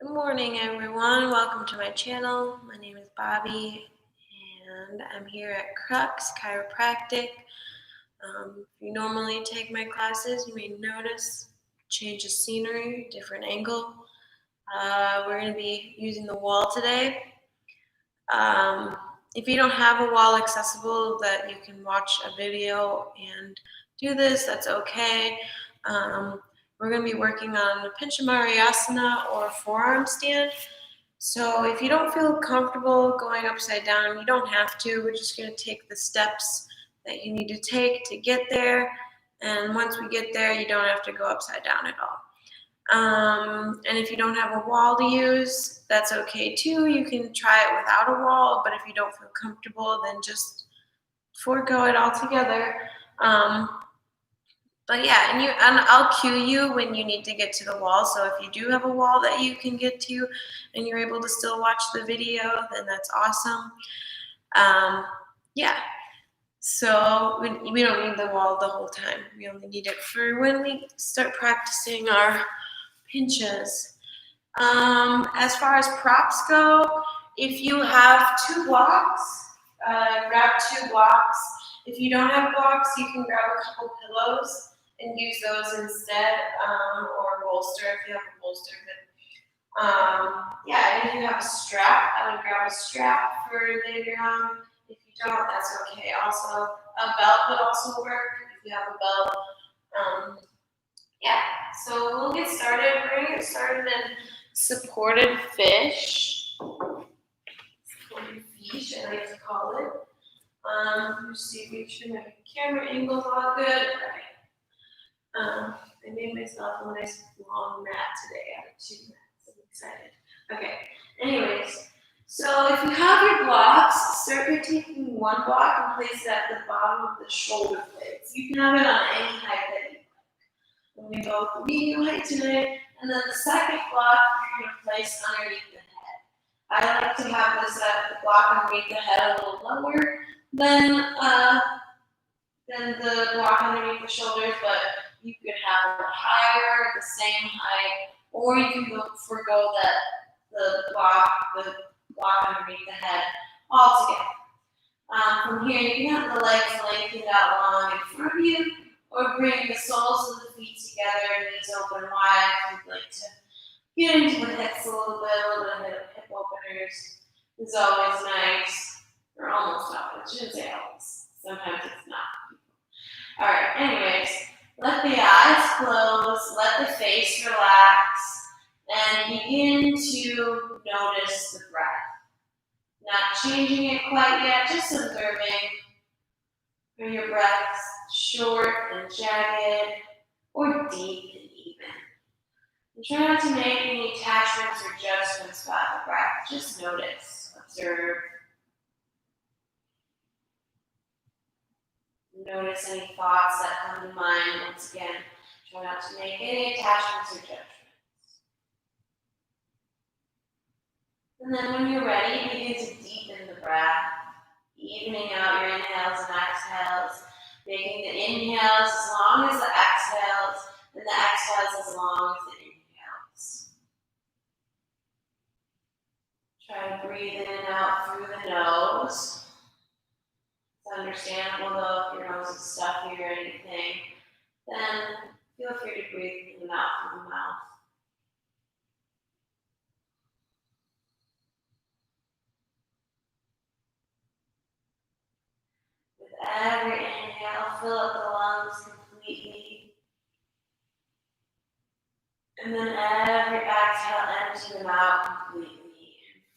Good morning, everyone. Welcome to my channel. My name is Bobbie, and I'm here at Crux Chiropractic. If you normally take my classes, you may notice change of scenery, different angle. We're going to be using the wall today. If you don't have a wall accessible that you can watch a video and do this, that's okay. We're going to be working on the Pincha Mayurasana or Forearmstand. So if you don't feel comfortable going upside down, you don't have to. We're just going to take the steps that you need to take to get there. And once we get there, you don't have to go upside down at all. And if you don't have a wall to use, that's okay too. You can try it without a wall, but if you don't feel comfortable, then just forego it altogether. But yeah, and I'll cue you when you need to get to the wall. So if you do have a wall that you can get to and you're able to still watch the video, then that's awesome. Yeah, so we don't need the wall the whole time. We only need it for when we start practicing our pinches. As far as props go, if you have two blocks, grab two blocks. If you don't have blocks, you can grab a couple pillows and use those instead, or a bolster if you have a bolster. But yeah, if you have a strap, I would grab a strap for later on. If you don't, that's okay. Also, a belt would also work if you have a belt. Yeah, so we'll get started. We're going to get started in supported fish. Supported fish, I like to call it. Let's see, make sure my camera angle's all good. Right. I made myself a nice long mat today. I have 2 mats. I'm excited. Okay, anyways, so if you have your blocks, start by taking one block and place it at the bottom of the shoulder blades. You can have it on any height that you like. I'm going to go with the medium height today, and then the second block you're going to place underneath the head. I like to have this block underneath the head a little lower than the block underneath the shoulders, but you could have it higher, the same height, or you can forego the block underneath the head altogether. From here, you can have the legs lengthened out long in front of you, or bring the soles of the feet together, knees open wide. If you'd like to get into the hips a little bit of hip openers is always nice, or almost always. I shouldn't say always. Sometimes it's not. All right, anyways, let the eyes close, let the face relax, and begin to notice the breath. Not changing it quite yet, just observing. Are your breaths short and jagged, or deep and even? And try not to make any attachments or adjustments about the breath. Just notice, observe. Notice any thoughts that come to mind. Once again, try not to make any attachments or judgments. And then when you're ready, begin to deepen the breath, evening out your inhales and exhales, making the inhales as long as the exhales, and the exhales as long as the inhales. Try to breathe in and out through the nose. It's understandable though if your nose is stuffy or anything, then feel free to breathe in and out through the mouth. With every inhale, fill up the lungs completely. And then every exhale, empty them out completely.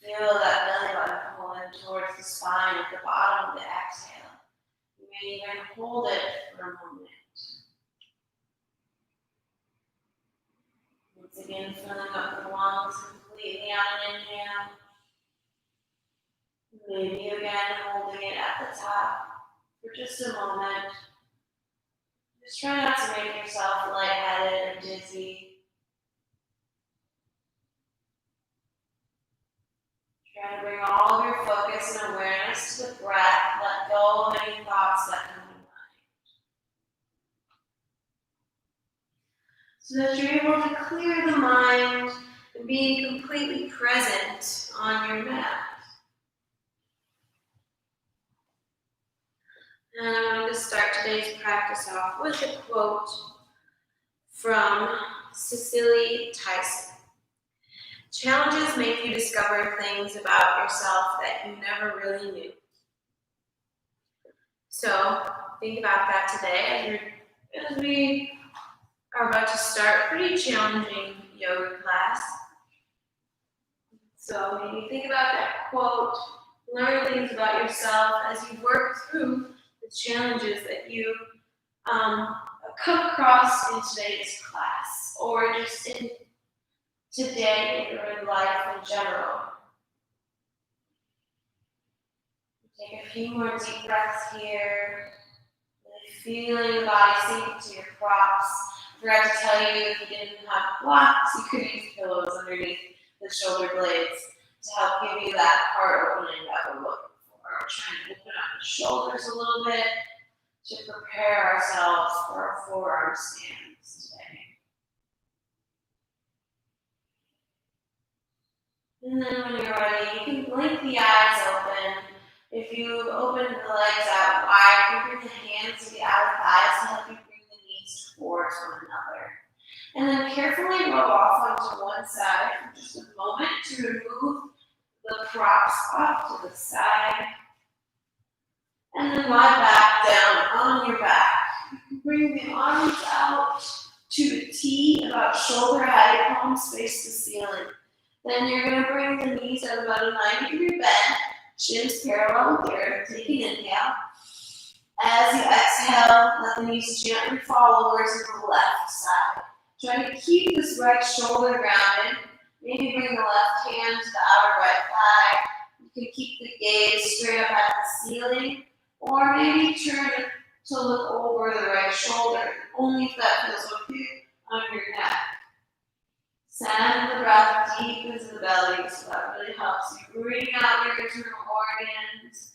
Feel that belly button pulling towards the spine at the bottom of the exhale. You may even hold it for a moment. Once again, filling up the lungs completely on an inhale. Maybe again holding it at the top for just a moment. Just try not to make yourself lightheaded or dizzy. Try to bring all of your focus and awareness to the breath. Let go of any thoughts that come to mind. So that you're able to clear the mind and being completely present on your mat. And I'm going to start today's practice off with a quote from Cicely Tyson. Challenges make you discover things about yourself that you never really knew. So think about that today as we are about to start a pretty challenging yoga class. So maybe think about that quote, learn things about yourself as you work through the challenges that you come across in today's class, or just in today or in life in general. Take a few more deep breaths here. Really feeling the body sink into your props. I forgot to tell you, if you didn't have blocks, you could use pillows underneath the shoulder blades to help give you that heart opening that we're looking for. We're trying to open up the shoulders a little bit to prepare ourselves for our forearm stands today. And then when you're ready, you can blink the eyes open. If you've opened the legs out wide, you bring the hands to the outer thighs to help you bring the knees towards one another. And then carefully roll off onto one side for just a moment to remove the props off to the side. And then lie back down on your back. You can bring the arms out to a T, about shoulder height, palms face to ceiling. Then you're going to bring the knees at about a 90-degree bend, shins parallel with the earth. Take an inhale. As you exhale, let the knees gently fall over to the left side. Try to keep this right shoulder grounded. Maybe bring the left hand to the outer right thigh. You can keep the gaze straight up at the ceiling, or maybe turn it to look over the right shoulder, only if that feels okay on your neck. Send the breath deep into the belly, so that really helps you bring out your internal organs.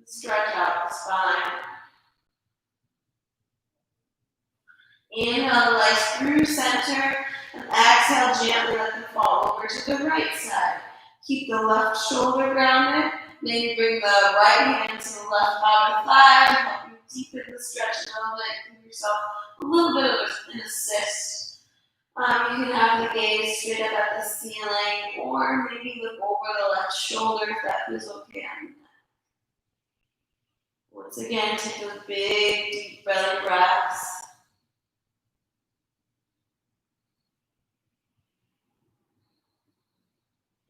Stretch out the spine. Inhale the legs through center, and exhale gently, let them fall over to the right side. Keep the left shoulder grounded. Maybe bring the right hand to the left outer thigh, help you deepen the stretch a little bit. Give yourself a little bit of an assist. You can have the gaze straight up at the ceiling, or maybe look over the left shoulder if that feels okay. Once again, take those big, deep belly breaths.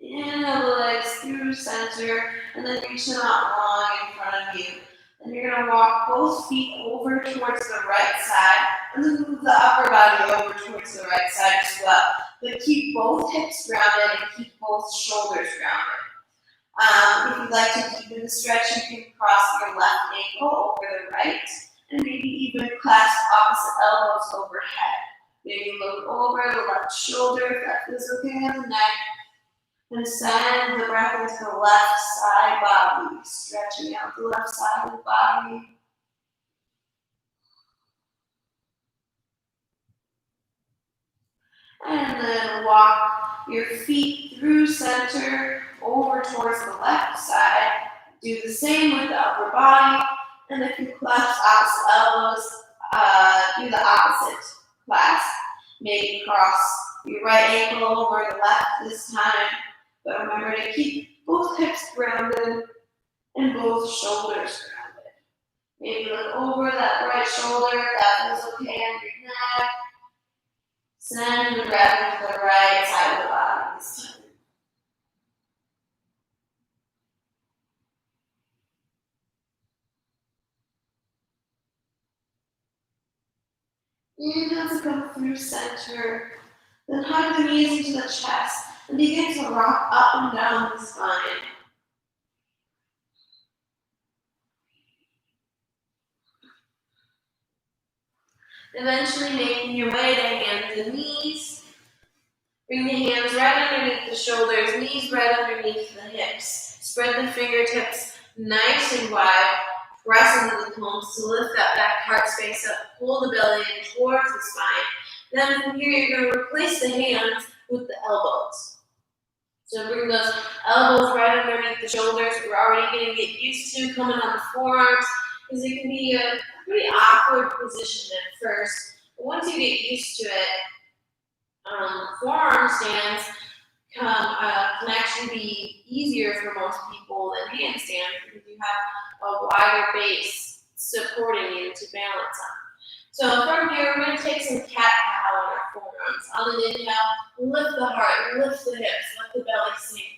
Inhale the legs through center, and then reach them out long in front of you. And you're going to walk both feet over towards the right side, and then move the upper body over towards the right side as well. But keep both hips grounded and keep both shoulders grounded. If you'd like to deepen the stretch, you can cross your left ankle over the right, and maybe even clasp opposite elbows overhead. Maybe look over the left shoulder if that feels okay on the neck. And send the breath into the left side body, stretching out the left side of the body. And then walk your feet through center over towards the left side. Do the same with the upper body. And if you clasp opposite elbows, do the opposite clasp. Maybe cross your right ankle over the left this time. But remember to keep both hips grounded and both shoulders grounded. Maybe look over that right shoulder if that feels okay on your neck. Send the breath into the right side of the body this time. Inhale to come through center. Then hug the knees into the chest and begin to rock up and down the spine. Eventually making your way to hands and knees. Bring the hands right underneath the shoulders, knees right underneath the hips. Spread the fingertips nice and wide. Press into the palms to lift that back heart space up. Pull the belly in towards the spine. Then from here, you're going to replace the hands with the elbows. So bring those elbows right underneath the shoulders. We're already going to get used to coming on the forearms because it can be a pretty awkward position at first. But once you get used to it, forearm stands can actually be easier for most people than handstands because you have a wider base supporting you to balance on. So from here, we're going to take some cat-cow on our forearms. On an inhale, lift the heart, lift the hips, let the belly sink.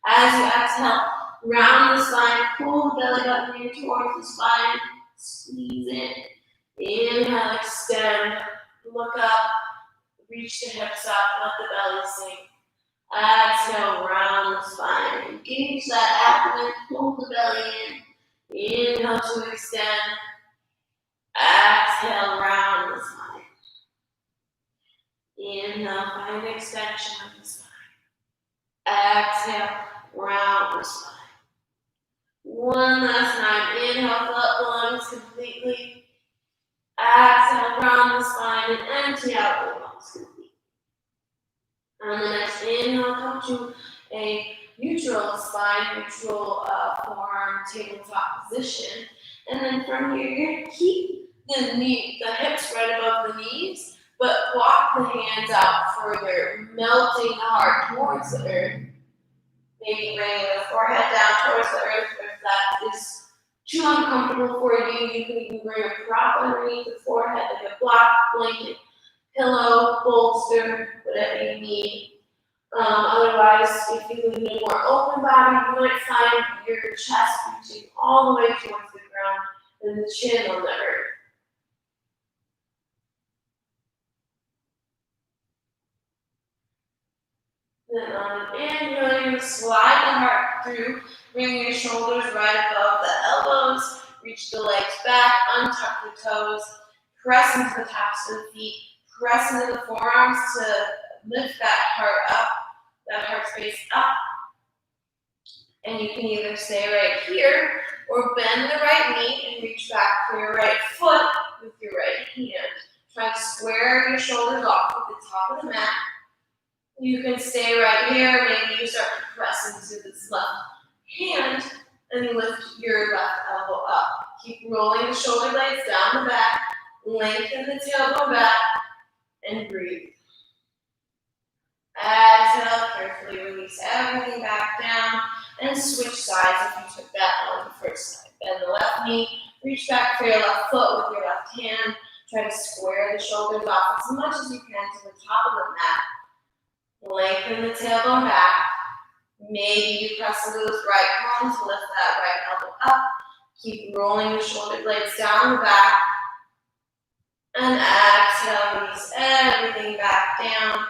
As you exhale, round the spine, pull the belly button in towards the spine, squeeze in. Inhale, extend, look up, reach the hips up, let the belly sink. Exhale, round the spine, engage that abdomen, pull the belly in. Inhale to extend. Exhale, round the spine. Inhale, find extension of the spine. Exhale, round the spine. One last time. Inhale, fill up the lungs completely. Exhale, round the spine and empty out the lungs completely. On the next inhale, come to a neutral spine, neutral forearm tabletop position. And then from here, you're going to keep the hips right above the knees, but walk the hands out further, melting the heart towards the earth. Maybe bringing the forehead down towards the earth. If that is too uncomfortable for you, you can even bring a prop underneath the forehead, like a block, blanket, pillow, bolster, whatever you need. Otherwise, if you need a more open body, you might find your chest reaching all the way towards the ground and the chin on the earth. Then on an inhale, you're going to slide the heart through, bring your shoulders right above the elbows, reach the legs back, untuck the toes, press into the tops of the feet, press into the forearms to lift that heart up, that heart space up. And you can either stay right here or bend the right knee and reach back for your right foot with your right hand. Try to square your shoulders off with the top of the mat. You can stay right here. Maybe you start to press into this left hand and lift your left elbow up. Keep rolling the shoulder blades down the back. Lengthen the tailbone back and breathe. Exhale, carefully release everything back down and switch sides if you took that on the first side. Bend the left knee, reach back for your left foot with your left hand. Try to square the shoulders off as much as you can to the top of the mat. Lengthen the tailbone back. Maybe you press into those right palms to lift that right elbow up. Keep rolling the shoulder blades down the back. And exhale, release everything back down.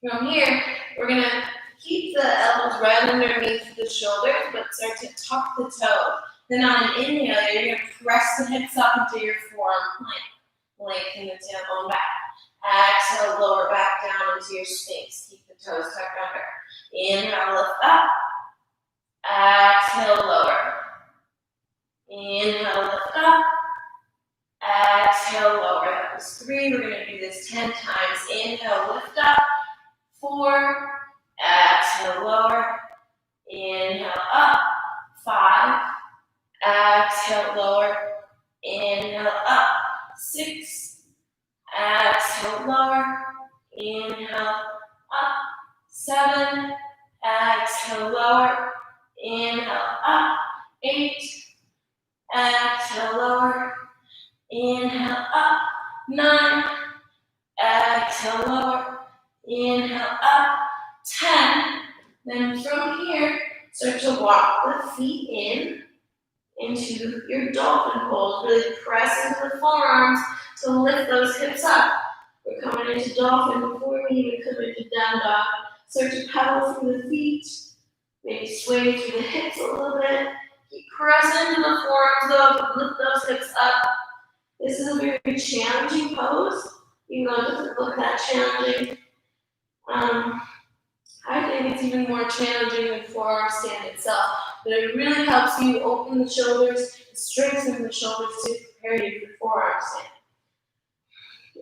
From here, we're going to keep the elbows right underneath the shoulders, but start to tuck the toes. Then on an inhale, you're going to press the hips up into your forearm plank. Lengthen the tailbone back. Exhale, lower back down into your Sphinx. Keep the toes tucked under. Inhale, lift up. Exhale, lower. Inhale, lift up. Exhale, lower. That was 3. We're going to do this 10 times. Inhale, lift up. 4. Exhale, lower. Inhale, up. 5. Exhale, lower. Inhale, up. 6. Exhale, lower. Inhale, up. 7. Exhale, lower. Inhale, up. 8. Exhale, lower. Inhale, up. 9. Exhale, lower. Inhale, up. 10. Then from here, start to walk the feet into your dolphin pose. Really press into the forearms to lift those hips up. We're coming into dolphin before we even come into down dog. Start to pedal through the feet. Maybe sway through the hips a little bit. Keep pressing into the forearms though to lift those hips up. This is a very challenging pose, even though it doesn't look that challenging. I think it's even more challenging than forearm stand itself, but it really helps you open the shoulders, strengthen the shoulders to prepare you for forearm stand.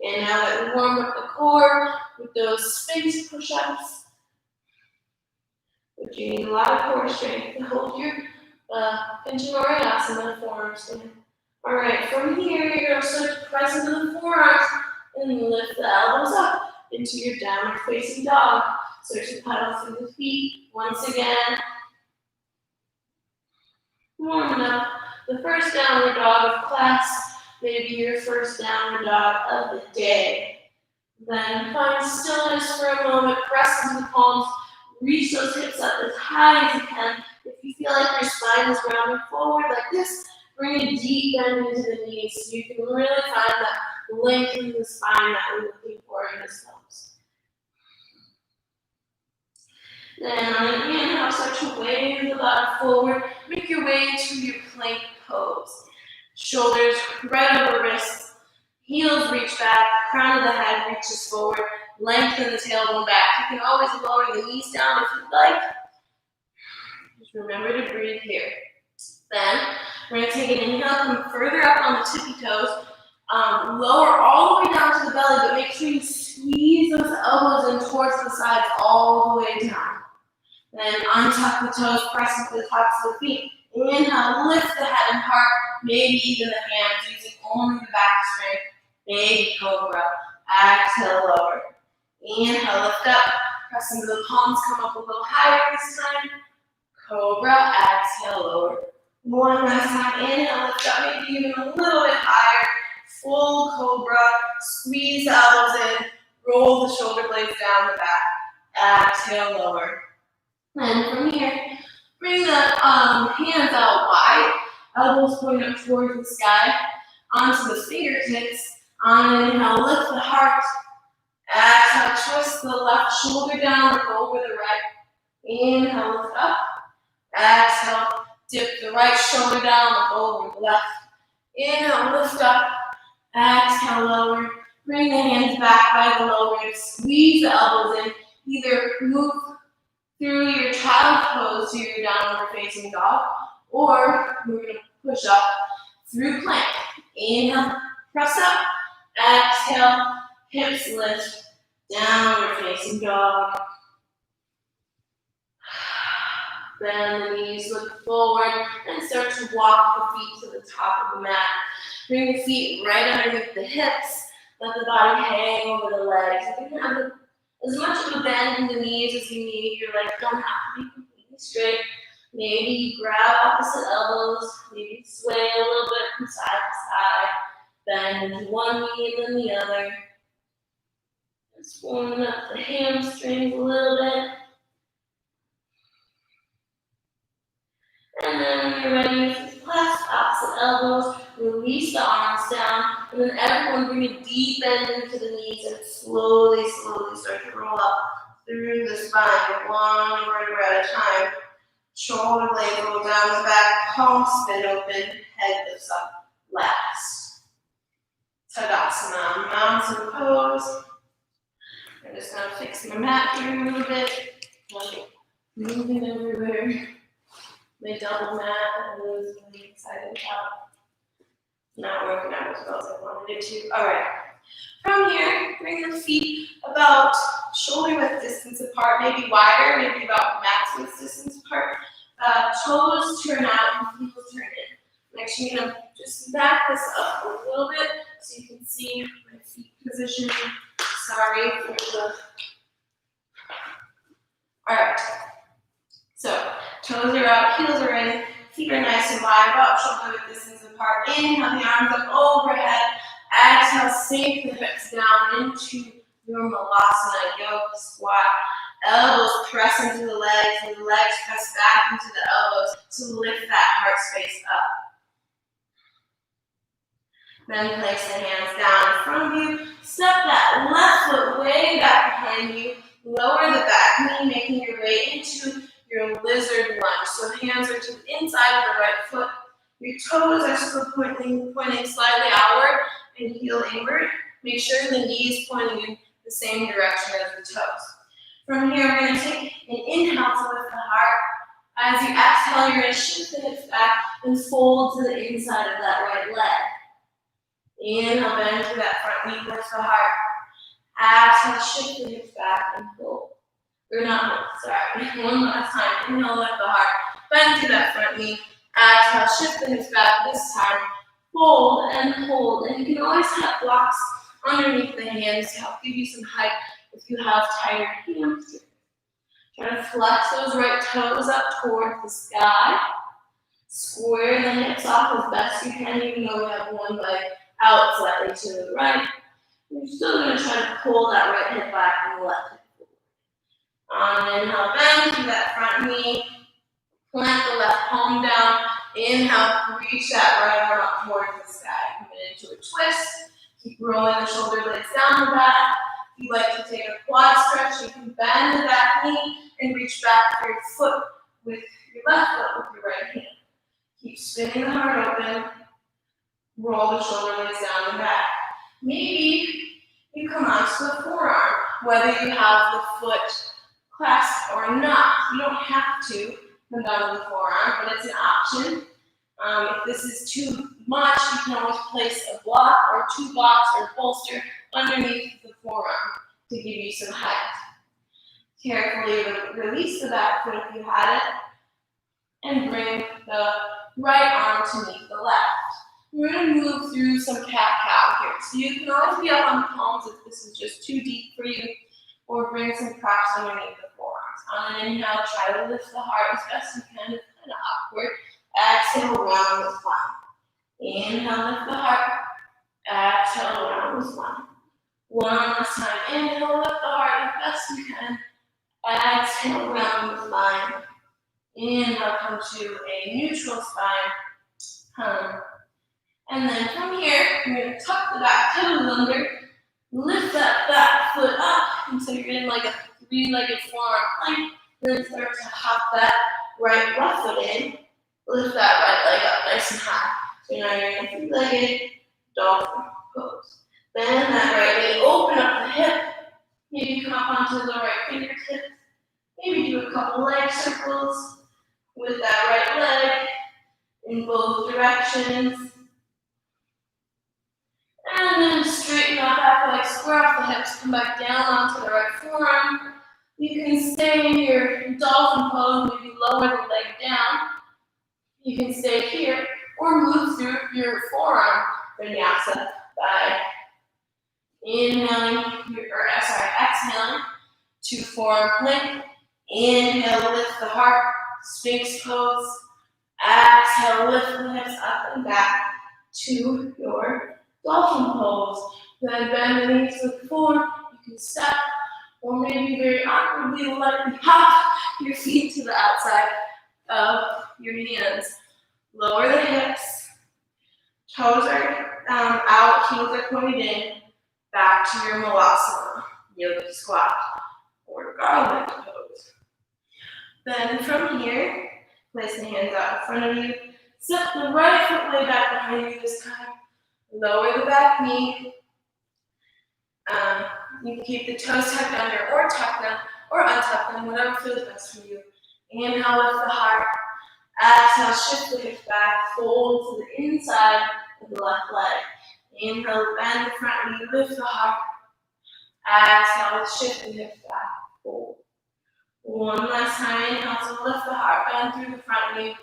And now that we warm up the core with those space push-ups, but you need a lot of core strength to hold your Pincha Mayurasana, Forearmstand. All right, from here, you're going to start to press into the forearms and lift the elbows up into your downward facing dog. Start to pedal through the feet once again. Warming up the first downward dog of class, maybe your first downward dog of the day. Then find stillness for a moment, press into the palms, reach those hips up as high as you can. If you feel like your spine is rounding forward like this, bring a deep bend into the knees so you can really find that length in the spine that we're looking for in this pose. Then on an inhale, start to wave the bottom forward. Make your way to your plank pose. Shoulders right over wrists. Heels reach back. Crown of the head reaches forward. Lengthen the tailbone back. You can always lower the knees down if you'd like. Just remember to breathe here. Then we're going to take an inhale, come further up on the tippy toes. Lower all the way down to the belly, but make sure you squeeze those elbows in towards the sides all the way down. Then untuck the toes, press into the tops of the feet. Inhale, lift the head and heart, maybe even the hands, using only the back strength. Baby cobra. Exhale, lower. Inhale, lift up, press into the palms, come up a little higher this time. Cobra, exhale, lower. One last time, inhale, lift up, maybe even a little bit higher. Full cobra, squeeze the elbows in, roll the shoulder blades down the back. Exhale, lower. And from here, bring the hands out wide, elbows pointing up towards the sky, onto the fingertips. On an inhale, lift the heart. Exhale, twist the left shoulder down, look over the right. Inhale, lift up. Exhale, dip the right shoulder down, look over the left. Inhale, lift up. Exhale, lower. Bring the hands back by the lower ribs. Squeeze the elbows in. Either move through your child pose to your downward facing dog, or we're going to push up through plank. Inhale, press up. Exhale, hips lift, downward facing dog. Bend the knees, look forward, and start to walk the feet to the top of the mat. Bring the feet right underneath the hips. Let the body hang over the legs. You can have as much of a bend in the knees as you need. Your legs don't have to be completely straight. Maybe you grab opposite elbows. Maybe sway a little bit from side to side. Bend into one knee and then the other. Just warming up the hamstrings a little bit. And then when you're ready, just clasp opposite elbows, release the arms down, and then everyone bring a deep bend into the knees and slowly start to roll up through the spine, one vertebra at a time. Shoulder blades roll down the back, palms spin open, head lifts up, last. Tadasana, mountain pose. I'm just going to fix my mat here a little bit, moving everywhere. My double mat, I was really excited about. Not working out as well as I wanted it to. All right. From here, bring the feet about shoulder width distance apart, maybe wider, maybe about max width distance apart. Toes turn out and heels turn in. Next, you're going to just back this up a little bit so you can see my feet position. Sorry for the. All right. So, toes are out, heels are in, feet are nice and wide, about shoulder width distance apart. Inhale, the arms up overhead. Exhale, sink the hips down into your Malasana, yoga squat. Elbows press into the legs, and the legs press back into the elbows to lift that heart space up. Then place the hands down in front of you. Step that left foot way back behind you. Lower the back knee, making your way into your lizard lunge. So hands are to the inside of the right foot. Your toes are still pointing slightly outward and heel inward. Make sure the knee is pointing in the same direction as the toes. From here, we're going to take an inhale to lift the heart. As you exhale, you're going to shift the hips back and fold to the inside of that right leg. Inhale, bend through that front knee, lift the heart. Exhale, shift the hips back and pull. Or not hold, sorry. One last time. Inhale, lift the heart. Bend through that front knee. Exhale, shift the hips back. This time, fold and hold. And you can always have blocks underneath the hands to help give you some height if you have tired hamstrings. Try to flex those right toes up towards the sky. Square the hips off as best you can, even though we have one leg out slightly to the right. You're still going to try to pull that right hip back and the left hip forward. Inhale, bend through that front knee. Plant the left palm down. Inhale, reach that right arm up towards the sky. Coming into a twist. Keep rolling the shoulder blades down the back. If you'd like to take a quad stretch, you can bend the back knee and reach back for your foot with your left foot with your right hand. Keep spinning the heart open. Roll the shoulder blades down the back. Maybe you come onto the forearm, whether you have the foot clasped or not. You don't have to come down to the forearm, but it's an option. If this is too much, you can always place a block or two blocks or a bolster underneath the forearm to give you some height. Carefully release the back foot if you had it, and bring the right arm to meet the left. We're going to move through some cat-cow here. So you can always be up on the palms if this is just too deep for you, or bring some props underneath the forearms. On an inhale, try to lift the heart as best you can. It's kind of awkward. Exhale, round the spine. Inhale, lift the heart. Exhale, round the spine. One last time. Inhale, lift the heart as best you can. Exhale, round the spine. Inhale, come to a neutral spine. And then from here, you're going to tuck the back toes under. Lift that back foot up until you're in like a three-legged forearm plank. Then start to hop that right left foot in. Lift that right leg up nice and high. So now you're in a three-legged dolphin pose. Bend that right leg, open up the hip. Maybe come up onto the right fingertips. Maybe do a couple leg circles with that right leg in both directions. And then straighten that back leg, square off the hips, come back down onto the right forearm. You can stay in your dolphin pose, maybe lower the leg down. You can stay here or move through your forearm vinyasa by exhaling to forearm plank. Inhale, lift the heart, Sphinx pose. Exhale, lift the hips up and back to your dolphin pose. Then bend the knees to the floor. You can step, or maybe very awkwardly lightly hop your feet to the outside of your hands. Lower the hips. Toes are out, heels are pointed in. Back to your malasana, yoga squat, or garland pose. Then from here, place the hands out in front of you. Step the right foot way back behind you this time. Lower the back knee. You can keep the toes tucked under or tuck them or untuck them, whatever feels best for you. Inhale, lift the heart. Exhale, shift the hips back, fold to the inside of the left leg. Inhale, bend the front knee, lift the heart. Exhale, shift the hips back, fold. One last time, inhale to lift the heart, bend through the front knee.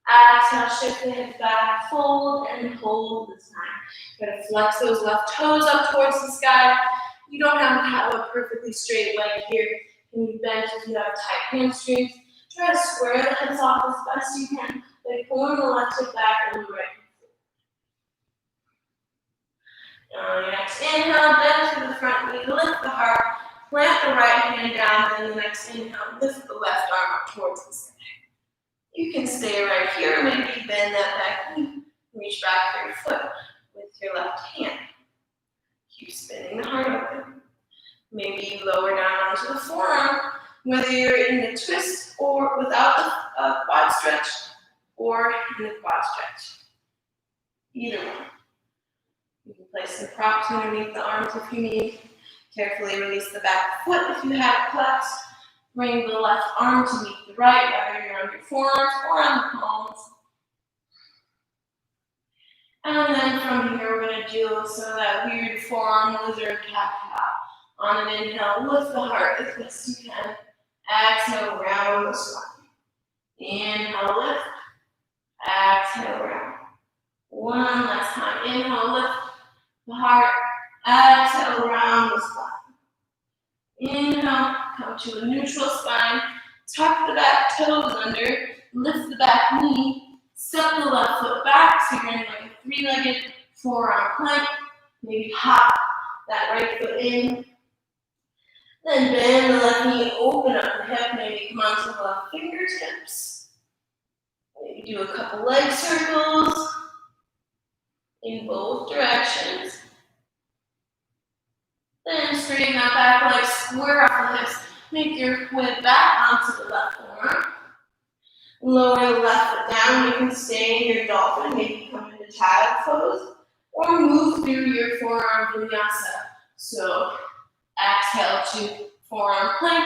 Exhale, shift the hips back, fold and hold this time. You're going to flex those left toes up towards the sky. You don't have to have a perfectly straight leg here. You can bend if you have tight hamstrings. Try to square the hips off as best you can by pulling the left hip back and the right hip forward. On your next inhale, bend through the front knee, lift the heart, plant the right hand down, and the next inhale, lift the left arm up towards the sky. You can stay right here, maybe bend that back knee, reach back for your foot with your left hand. Keep spinning the heart open. Maybe lower down onto the forearm, whether you're in the twist or without the quad stretch or in the quad stretch. Either one. You can place some props underneath the arms if you need. Carefully release the back foot if you have it flexed. Bring the left arm to meet the right, whether you're on your forearms or on the palms. And then from here, we're going to do some of that weird forearm lizard cat-cow. On an inhale, lift the heart as best you can. Exhale, round the spine. Inhale, lift. Exhale, round. One last time. Inhale, lift the heart. Exhale, round the spine. Inhale, come to a neutral spine. Tuck the back toes under. Lift the back knee. Step the left foot back so you're in like a three-legged forearm plank. Maybe hop that right foot in. Then bend the left knee, open up the hip. Maybe come onto the left fingertips. Maybe do a couple leg circles in both directions. Then straighten that back leg, square off the hips. Make your way back onto the left forearm. Lower the left foot down. You can stay in your dolphin, maybe come into child pose, or move through your forearm vinyasa. So exhale to forearm plank.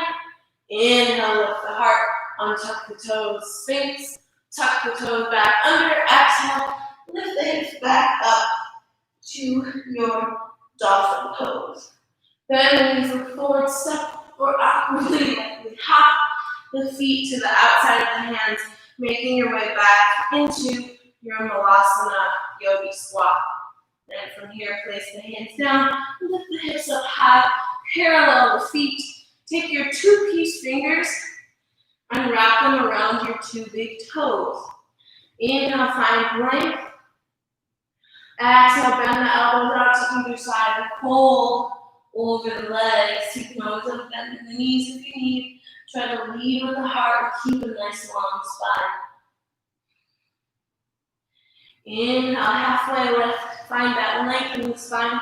Inhale, lift the heart. Untuck the toes, sphinx. Tuck the toes back under. Exhale, lift the hips back up to your dolphin pose. Then we move forward, step, or awkwardly hop the feet to the outside of the hands, making your way back into your Malasana Yogi squat. Then from here, place the hands down, lift the hips up high, parallel the feet. Take your two peace fingers and wrap them around your two big toes. Inhale, find length. Exhale, bend the elbows out to either side and fold over the legs. You can always bend the knees if you need. Try to lead with the heart and keep a nice long spine. Inhale, halfway lift. Find that length in the spine.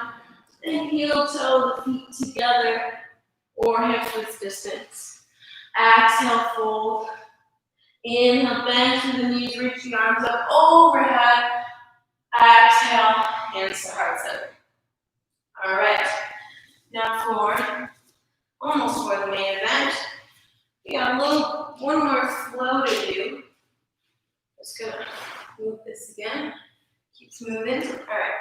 And heel toe the feet together or hips width distance. Exhale, fold. Inhale, bend through the knees, reach the arms up overhead. Exhale, hands to heart center. All right. Now almost for the main event. We got one more flow to do. Just gonna move this again. Keeps moving. All right.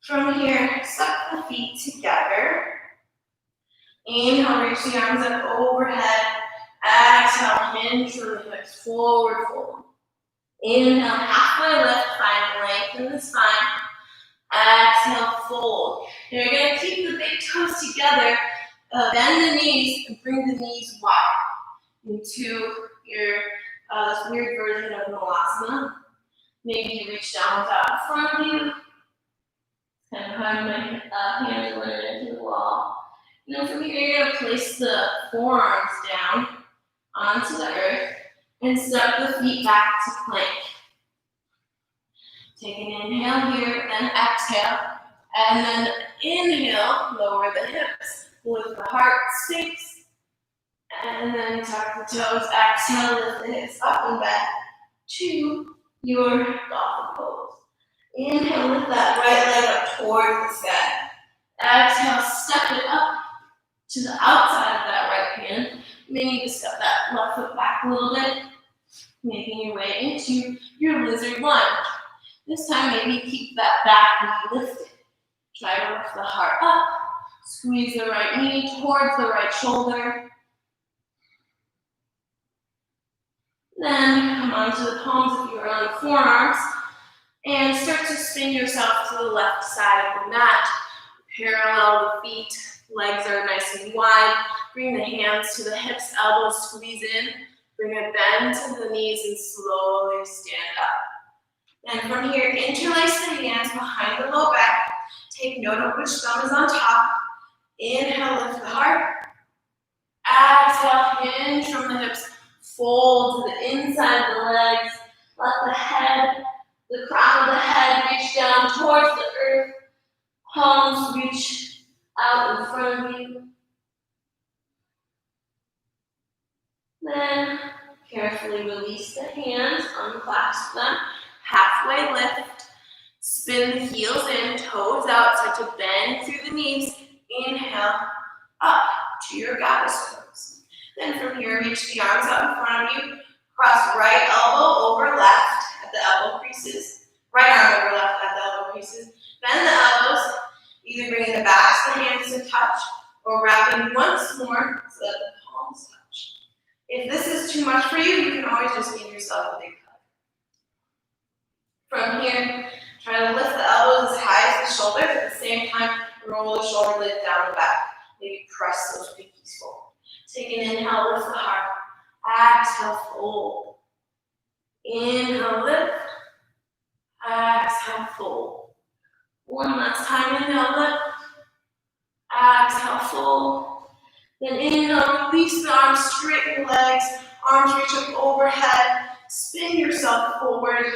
From here, suck the feet together. Inhale, reach the arms up overhead. Exhale, hinge from the hips, forward fold. Inhale, halfway lift, find length in the spine. Exhale, fold. Now you're going to keep the big toes together, bend the knees, and bring the knees wide into your this weird version of Malasana. Maybe you reach down without in front of you. Kind of hug my hands going into the wall. And then from here, you're going to place the forearms down onto the earth and step the feet back to plank. Take an inhale here, then exhale. And then inhale, lower the hips, lift the heart, sphinx. And then tuck the toes, exhale, lift the hips up and back to your dolphin pose. Inhale, lift that right leg up towards the sky. Exhale, step it up to the outside of that right hand. You may need to step that left foot back a little bit, making your way into your lizard lunge. This time, maybe keep that back knee lifted. Try to lift the heart up. Squeeze the right knee towards the right shoulder. Then come onto the palms if you're on the forearms. And start to spin yourself to the left side of the mat. Parallel the feet. Legs are nice and wide. Bring the hands to the hips, elbows squeeze in. Bring a bend to the knees and slowly stand up. And from here, interlace the hands behind the low back. Take note of which thumb is on top. Inhale, lift the heart. Exhale, hinge from the hips. Fold to the inside of the legs. Let the crown of the head reach down towards the earth. Palms reach out in front of you. Then carefully release the hands, unclasp them. Halfway lift, spin the heels in, toes out, start to bend through the knees. Inhale, up to your goddess pose. Then from here, reach the arms out in front of you. Cross right elbow over left at the elbow creases. Right arm overlap at the elbow creases. Bend the elbows, either bringing the backs of the hands to touch or wrapping once more so that the palms touch. If this is too much for you, you can always just give yourself a big hug. From here, try to lift the elbows as high as the shoulders. At the same time, roll the shoulder blades down the back. Maybe press those pinkies forward. Take an inhale, lift the heart. Exhale, fold. Inhale, lift. Exhale, fold. One last time, inhale, lift. Exhale, fold. Then inhale, release the arms, straighten the legs. Arms reach up overhead. Spin yourself forward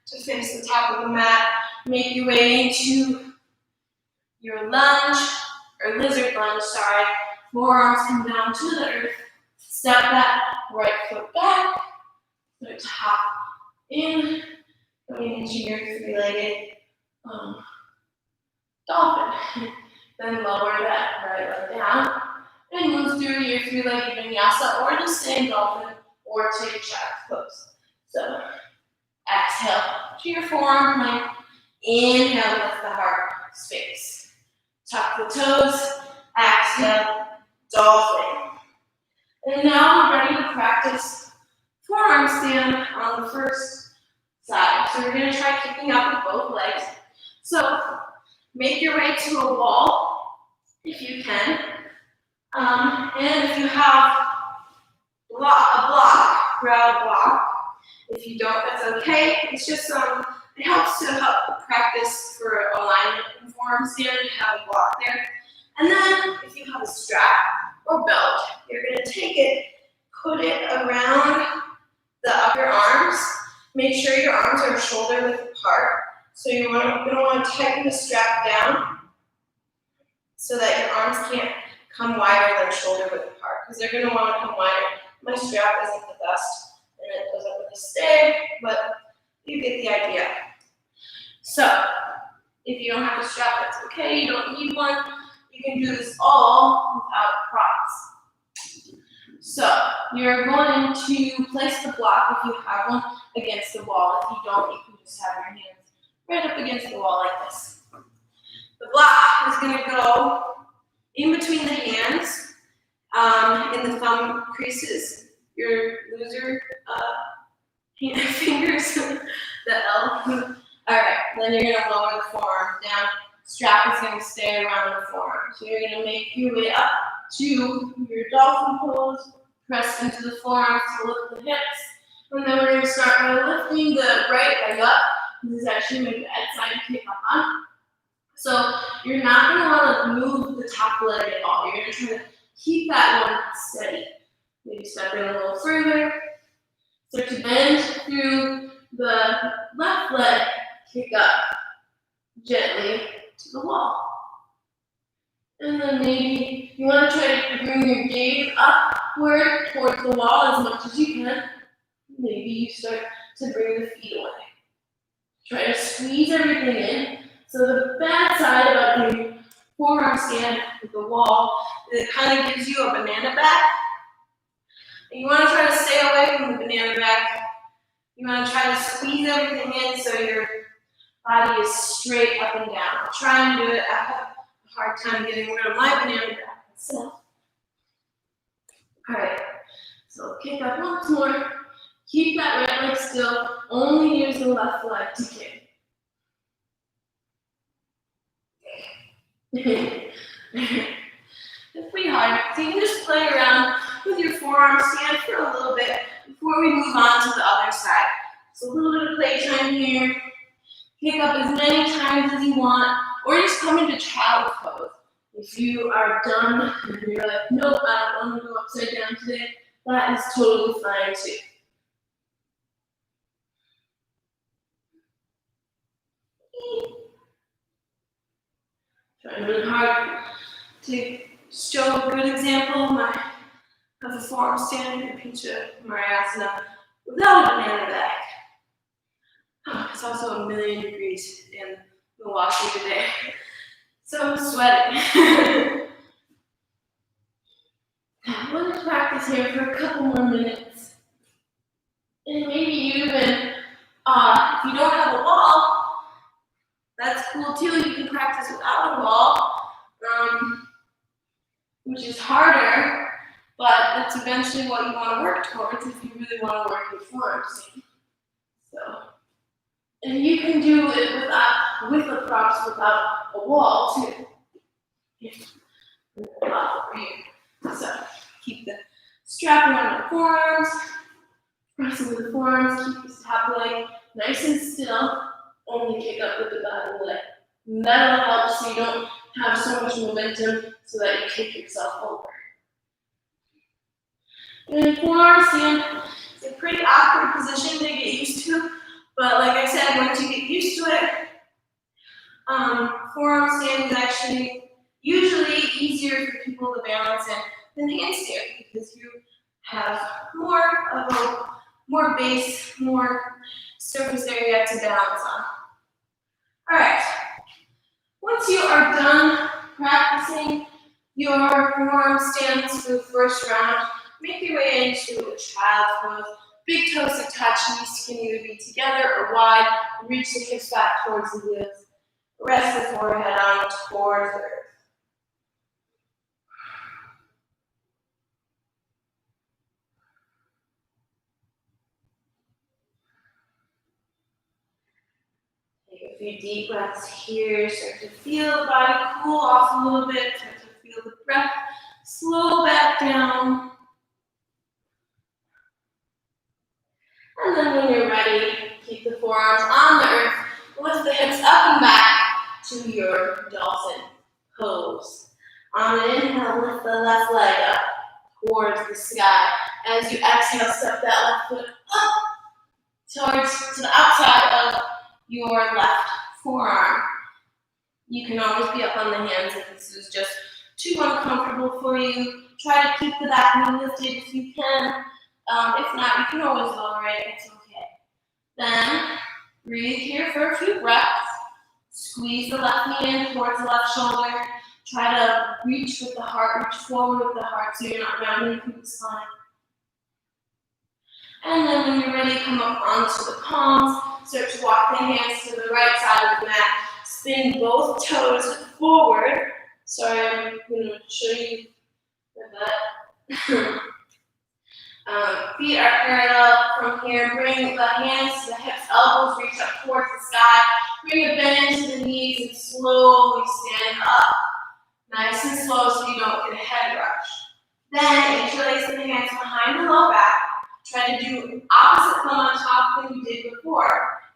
to face the top of the mat. Make your way into your lunge, or lizard lunge, sorry. Forearms come down to the earth. Step that right foot back. Foot hop in. Going into your three-legged dolphin. Then lower that right leg down. And move through your three-legged vinyasa, or just stay in dolphin, or take a child's pose. So, exhale to your forearm plank. Inhale, lift the heart, space. Tuck the toes. Exhale, dolphin. And now we're ready to practice forearm stand on the first side. So we're going to try kicking up with both legs. So make your way to a wall if you can. And if you have a block, grab a block. If you don't, that's okay. It's just it helps to help practice for alignment in forearm stand to have a block there. And then if you have a strap or belt, you're going to take it, put it around the upper arms. Make sure your arms are shoulder width apart. So you're going to want to tighten the strap down so that your arms can't come wider than shoulder width apart, because they're going to want to come wider. My strap isn't the best, and it doesn't really stay, but you get the idea. So, if you don't have a strap, that's okay. You don't need one. You can do this all without props. So, you're going to place the block, if you have one, against the wall. If you don't, you can just have your hands right up against the wall like this. The block is going to go in between the hands, in the thumb creases, your loser fingers, the L. Alright, then you're going to lower the forearm down. Strap is going to stay around the forearm. So you're going to make your way up to your dolphin pose, press into the forearms to lift the hips, and then we're going to start by lifting the right leg up. This is actually my bad side to kick up on. So you're not going to want to move the top leg at all. You're going to try to keep that one steady. Maybe step in a little further. Start to bend through the left leg, kick up gently to the wall. And then maybe you want to try to bring your gaze upward towards the wall as much as you can. Maybe you start to bring the feet away. Try to squeeze everything in. So the bad side about doing forearm stand with the wall is it kind of gives you a banana back. And you want to try to stay away from the banana back. You want to try to squeeze everything in so your body is straight up and down. I'll try and do it. I have a hard time getting rid of my banana back myself. Alright, so kick up once more. Keep that right leg still. Only use the left leg to kick. It's pretty hard. So you can just play around with your forearm stand for a little bit before we move on to the other side. So a little bit of playtime here. Kick up as many times as you want, or just come into child pose. If you are done and you're like, nope, I don't want to go upside down today, that is totally fine too. Trying really hard to show a good example of a forearm stand in Pincha Mayurasana without a banana back. It's also 1,000,000 degrees in Milwaukee today, so I'm sweating. Let's practice here for a couple more minutes. And maybe even, if you don't have a wall, That's cool too. You can practice without a wall, which is harder, but that's eventually what you want to work towards if you really want to work your forearmstand. So, and you can do it with the props without a wall too. So keep the strap around the forearms, pressing with the forearms, keep the top leg nice and still, only kick up with the bottom leg. That'll help so you don't have so much momentum so that you kick yourself over. And forearm stand is a pretty awkward position to get used to, but like I said, once you get used to it, forearm stand is actually usually easier for people to balance in than handstand because you have more base, more surface area to balance on. All right. Once you are done practicing your forearm stands for the first round, make your way into a child's pose. Big toes to touch, knees can either be together or wide. Reach the hips back towards the heels. Rest the forehead on towards the earth. Take a few deep breaths here. Start to feel the body cool off a little bit. Start to feel the breath slow back down. And then when you're ready, keep the forearms on the earth. Lift the hips up and back to your dolphin pose. On an inhale, lift the left leg up towards the sky. As you exhale, step that left foot up to the outside of your left forearm. You can always be up on the hands if this is just too uncomfortable for you. Try to keep the back knee lifted if you can. If not, you can always lower it. It's okay. Then breathe here for a few breaths. Squeeze the left knee in towards the left shoulder. Try to reach with the heart, reach forward with the heart so you're not rounding through the spine. And then when you're ready, come up onto the palms. Start to walk the hands to the right side of the mat. Spin both toes forward. Sorry, I'm going to show you that. Feet are parallel from here. Bring the hands to the hips, elbows reach up towards the sky. Bring a bend into the knees and slowly stand up. Nice and slow so you don't get a head rush. Then interlace the hands behind the low back. Try to do opposite thumb on top than you did before.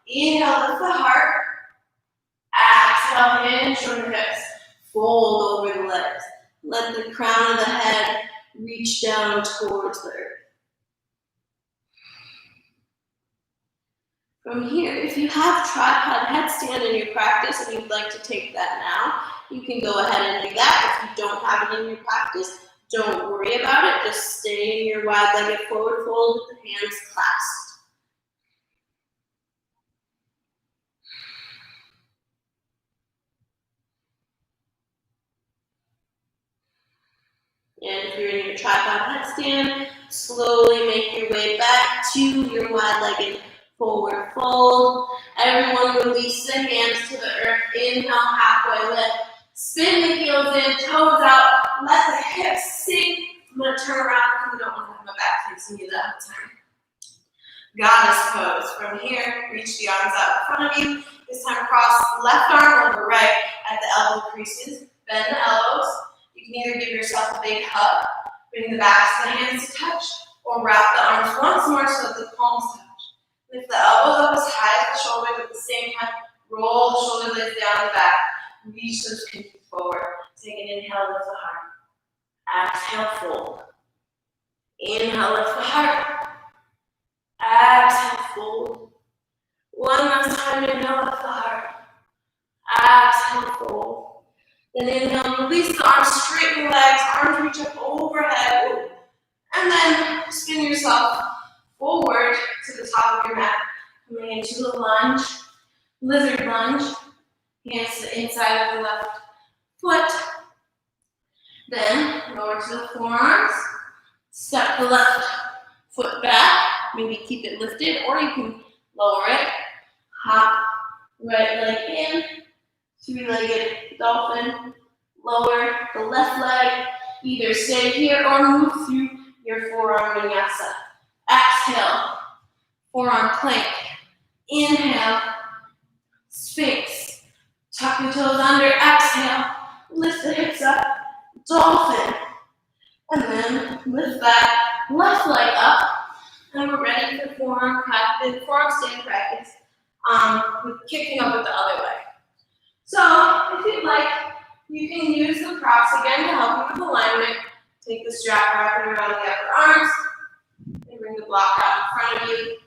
Inhale, lift the heart. Exhale, hinge from the hips. Fold over the legs. Let the crown of the head reach down towards the earth. From here, if you have tripod headstand in your practice and you'd like to take that now, you can go ahead and do that. If you don't have it in your practice, don't worry about it. Just stay in your wide-legged forward fold with the hands clasped. And if you're in your tripod headstand, slowly make your way back to your wide-legged forward fold. Everyone release the hands to the earth. Inhale, halfway lift. Spin the heels in, toes out. Let the hips sink. I'm going to turn around because I don't want to have my back facing you that whole time. Goddess pose. From here, reach the arms out in front of you. This time cross left arm over right at the elbow creases. Bend the elbows. You can either give yourself a big hug, bring the backs of the hands to touch, or wrap the arms once more so that the palms touch. Lift the elbows up as high as the shoulders at the same time. Roll the shoulder blades down the back. Reach those pinkies forward. Take an inhale, lift the heart. Exhale, fold. Inhale, lift the heart. Exhale, fold. One last time, inhale, lift the heart. Exhale, fold. Then inhale, release the arms, straighten the legs, arms reach up overhead. And then spin yourself forward to the top of your mat. Coming into the lunge, lizard lunge. Hands to the inside of the left foot. Then lower to the forearms. Step the left foot back. Maybe keep it lifted, or you can lower it. Hop right leg in. Three-legged dolphin. Lower the left leg. Either stay here or move through your forearm vinyasa. Exhale. Forearm plank. Inhale. Sphinx. Tuck the toes under. Exhale. Lift the hips up. Dolphin. And then lift that left leg up. And we're ready for forearm stand practice with kicking up with the other leg. So if you'd like, you can use the props again to help you with alignment. Take the strap wrapping around the upper arms and bring the block out in front of you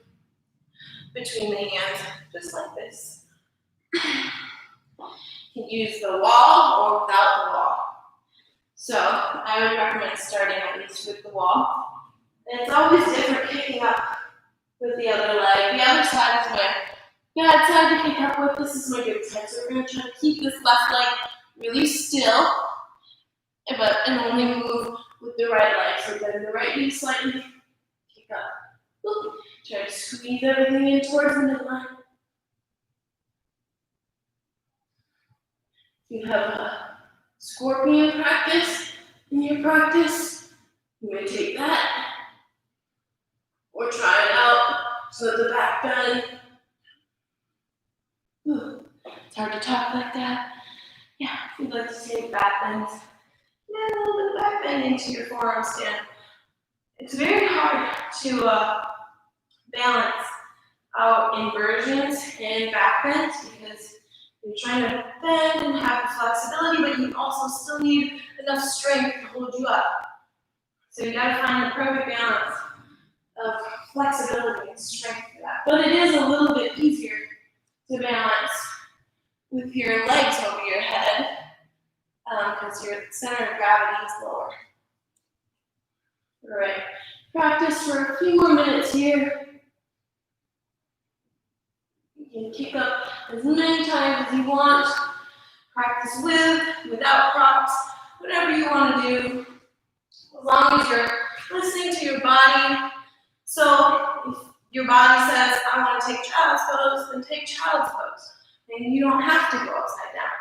between the hands, just like this. You can use the wall or without the wall. So I would recommend starting at least with the wall. And it's always different kicking up with the other leg. The other side is my bad side to kick up with. This is my good side. So we're going to try to keep this left leg really still, and only move with the right leg. So bend the right knee slightly, kick up. Oop. Try to squeeze everything in towards the midline. If you have a scorpion practice in your practice, you may take that. Or try it out so the back bend. It's hard to talk like that. Yeah, if you'd like to take back bends, a little bit of back bend into your forearm stand. It's very hard to balance out inversions and back bends because you're trying to bend and have flexibility, but you also still need enough strength to hold you up. So you gotta find the perfect balance of flexibility and strength for that. But it is a little bit easier to balance with your legs over your head because your center of gravity is lower. All right, practice for a few more minutes here. You can kick up as many times as you want. Practice with, without props, whatever you want to do, as long as you're listening to your body. So if your body says, I want to take child's pose, then take child's pose. And you don't have to go upside down.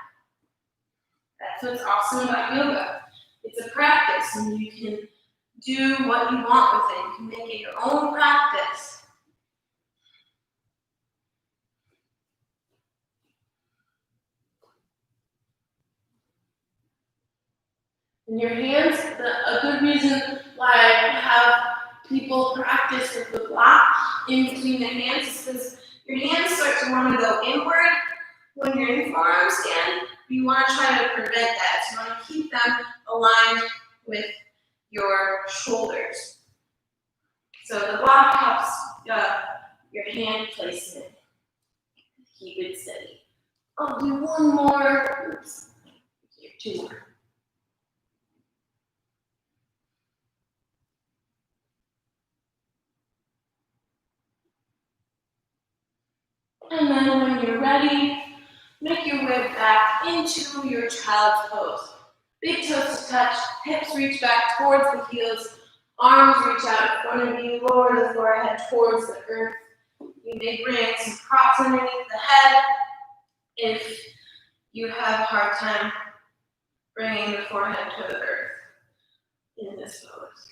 That's what's awesome about yoga. It's a practice, and you can do what you want with it. You can make it your own practice. And your hands, a good reason why I have people practice with the block in between the hands is because your hands start to want to go inward when you're in forearm stand. You want to try to prevent that. So you want to keep them aligned with your shoulders. So the block helps your hand placement. Keep it steady. I'll do one more. Oops. Here, two more. And then when you're ready, make your way back into your child's pose. Big toes to touch, hips reach back towards the heels, arms reach out in front of you, lower the forehead towards the earth. You may bring some props underneath the head if you have a hard time bringing the forehead to the earth in this pose.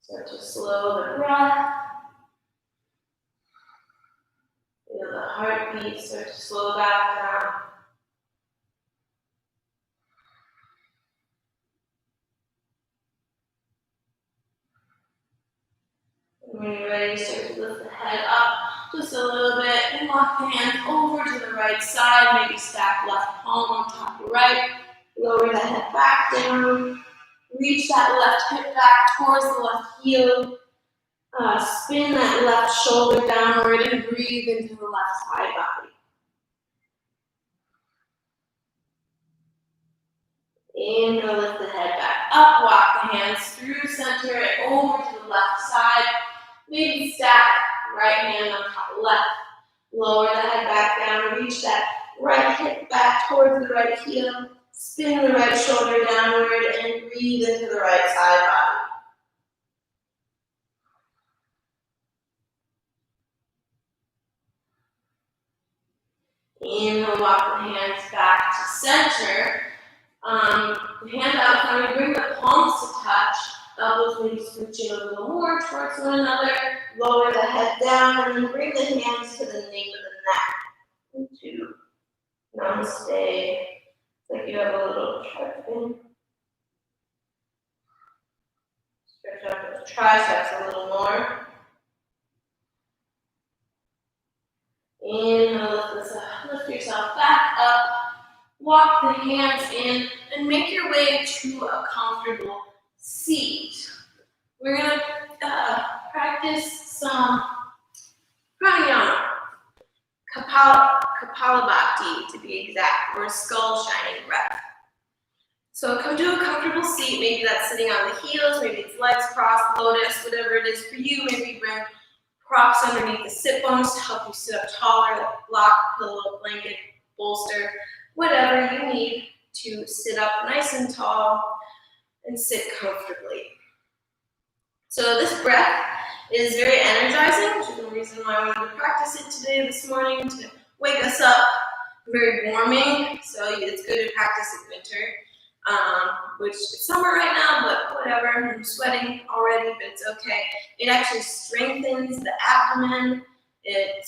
Start to slow the breath. Feel the heartbeat start to slow back down. And when you're ready, start to lift the head up just a little bit and walk the hands over to the right side. Maybe stack left palm on top of right. Lower the head back down. Reach that left hip back towards the left heel. Spin that left shoulder downward and breathe into the left side body. Inhale, lift the head back up. Walk the hands through center and over to the left side. Maybe stack right hand on top of left. Lower the head back down. Reach that right hip back towards the right heel. Spin the right shoulder downward and breathe into the right side body. Inhale, walk the hands back to center. The hands out in front of you, bring the palms to touch. Elbows maybe scooching a little more towards one another. Lower the head down and then bring the hands to the nape of the neck. Into namaste. It's like you have a little shark fin. Stretch out those triceps a little more. Inhale, lift yourself back up. Walk the hands in and make your way to a comfortable seat. We're going to practice some pranayama, Kapalabhati to be exact, or skull shining breath. So come to a comfortable seat. Maybe that's sitting on the heels, maybe it's legs crossed, lotus, whatever it is for you. Maybe bring props underneath the sit bones to help you sit up taller, like block, pillow, blanket, bolster, whatever you need to sit up nice and tall and sit comfortably. So this breath is very energizing, which is the reason why I wanted to practice it today, this morning, to wake us up. Very warming, so it's good to practice in winter, which is summer right now, but whatever. I'm sweating already, but it's okay. It actually strengthens the abdomen. It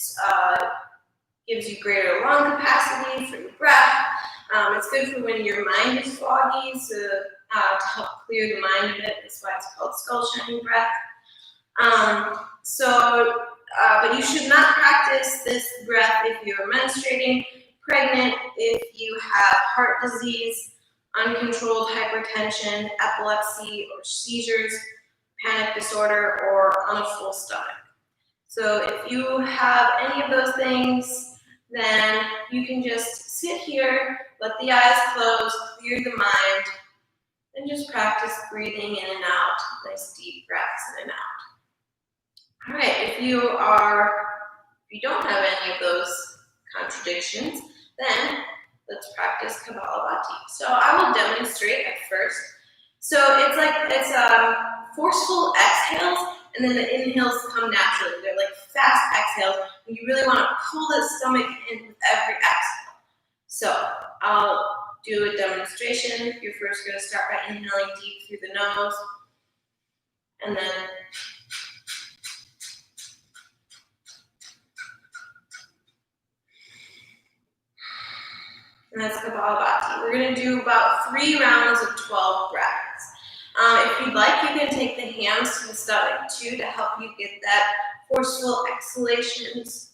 gives you greater lung capacity for your breath. It's good for when your mind is foggy, so to help clear the mind a bit. That's why it's called skull shining breath. But you should not practice this breath if you're menstruating, pregnant, if you have heart disease, uncontrolled hypertension, epilepsy, or seizures, panic disorder, or on a full stomach. So if you have any of those things, then you can just sit here, let the eyes close, clear the mind, and just practice breathing in and out, nice deep breaths in and out. All right, if you don't have any of those contradictions, then let's practice Kapalabhati. So I will demonstrate at first. So it's forceful exhales, and then the inhales come naturally. They're like fast exhales, and you really want to pull the stomach in with every exhale. So I'll do a demonstration. You're first going to start by inhaling deep through the nose, and then and that's Kapalabhati. We're going to do about 3 rounds of 12 breaths. If you'd like, you can take the hands to the stomach too to help you get that forceful exhalations.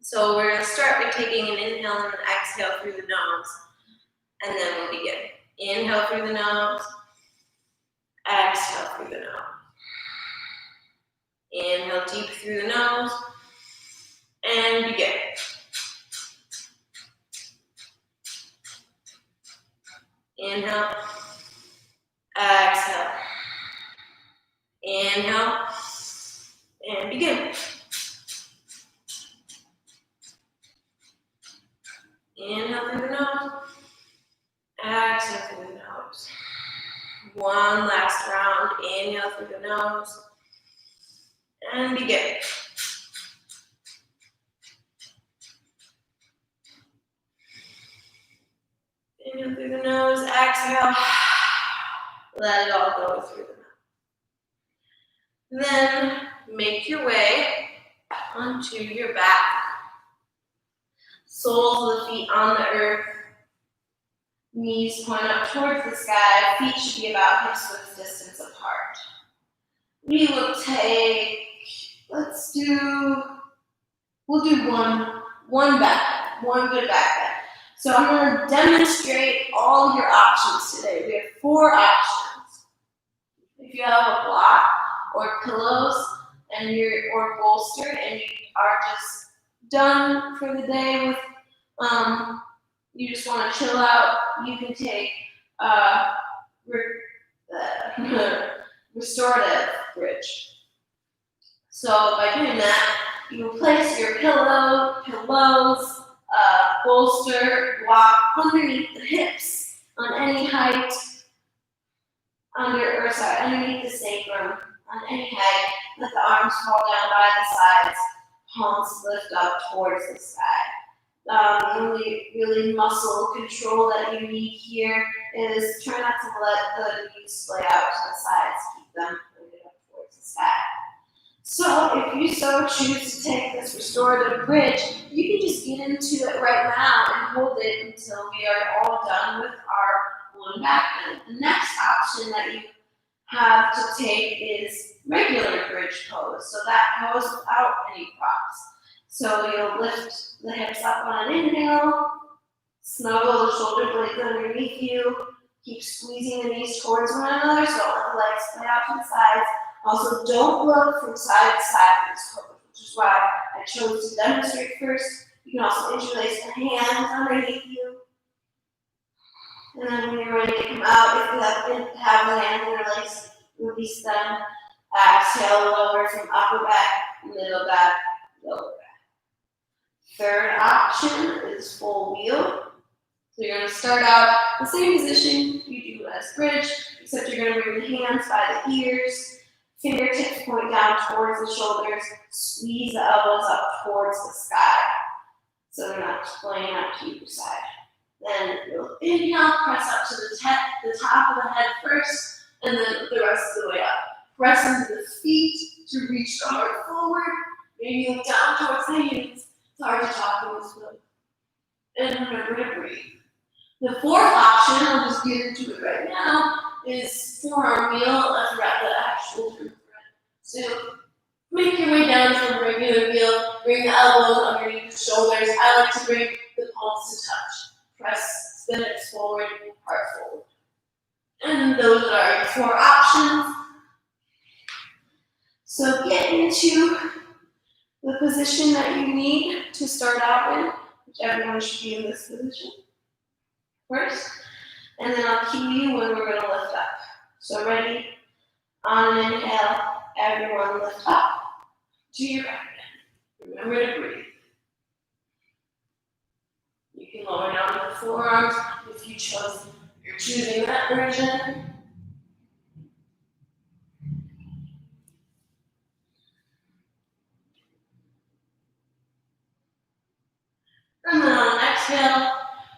So we're going to start by taking an inhale and an exhale through the nose, and then we'll begin. Inhale through the nose, exhale through the nose. Inhale deep through the nose, and begin. Inhale, exhale. Inhale, and begin. Inhale through the nose, exhale through the nose. One last round. Inhale through the nose, and begin. Inhale through the nose, exhale. Let it all go through the mouth. Then make your way onto your back. Soles of the feet on the earth. Knees point up towards the sky. Feet should be about hip-width distance apart. We will take, we'll do one back, one good back bend. So I'm going to demonstrate all your options today. We have 4 options. If you have a block or pillows or bolster and you are just done for the day with, you just want to chill out, you can take restorative bridge. So by doing that, you will place your pillows, bolster, block underneath the hips on any height, underneath the sacrum, on any height. Let the arms fall down by the sides, palms lift up towards the sky. The only really muscle control that you need here is try not to let the knees splay out to the sides. Keep them pointed up towards the sky. So if you so choose to take this restorative bridge, you can just get into it right now and hold it until we are all done with our one back bend. The next option that you have to take is regular bridge pose. So that pose without any props. So you'll lift the hips up on an inhale, snuggle the shoulder blades underneath you, keep squeezing the knees towards one another, so don't let the legs splay out to the sides. Also, don't look from side to side in this pose, which is why I chose to demonstrate first. You can also interlace the hands underneath you. And then when you're ready to come out, if you have the hands interlaced, release them. Exhale, lower from upper back, middle back, lower back. Third option is full wheel. So you're going to start out the same position you do as bridge, except you're going to bring the hands by the ears, fingertips point down towards the shoulders, squeeze the elbows up towards the sky. So they're not playing out to either side. Then you'll inhale, press up to the top of the head first, and then the rest of the way up. Press into the feet to reach the heart forward. Maybe look down towards the hands. It's hard to talk in this way. And remember to breathe. The fourth option, I'll just get into it right now, is forearm wheel as the actual term for it. So make your way down to a regular wheel. Bring the elbows underneath the shoulders. I like to bring the palms to touch. Press the hips forward, heart forward. And those are your four options. So get into the position that you need to start out in, which everyone should be in this position first. And then I'll cue you when we're going to lift up. So ready? On an inhale, everyone lift up to your back bend. Remember to breathe. You can lower down the forearms if you're choosing that version. And then on an exhale,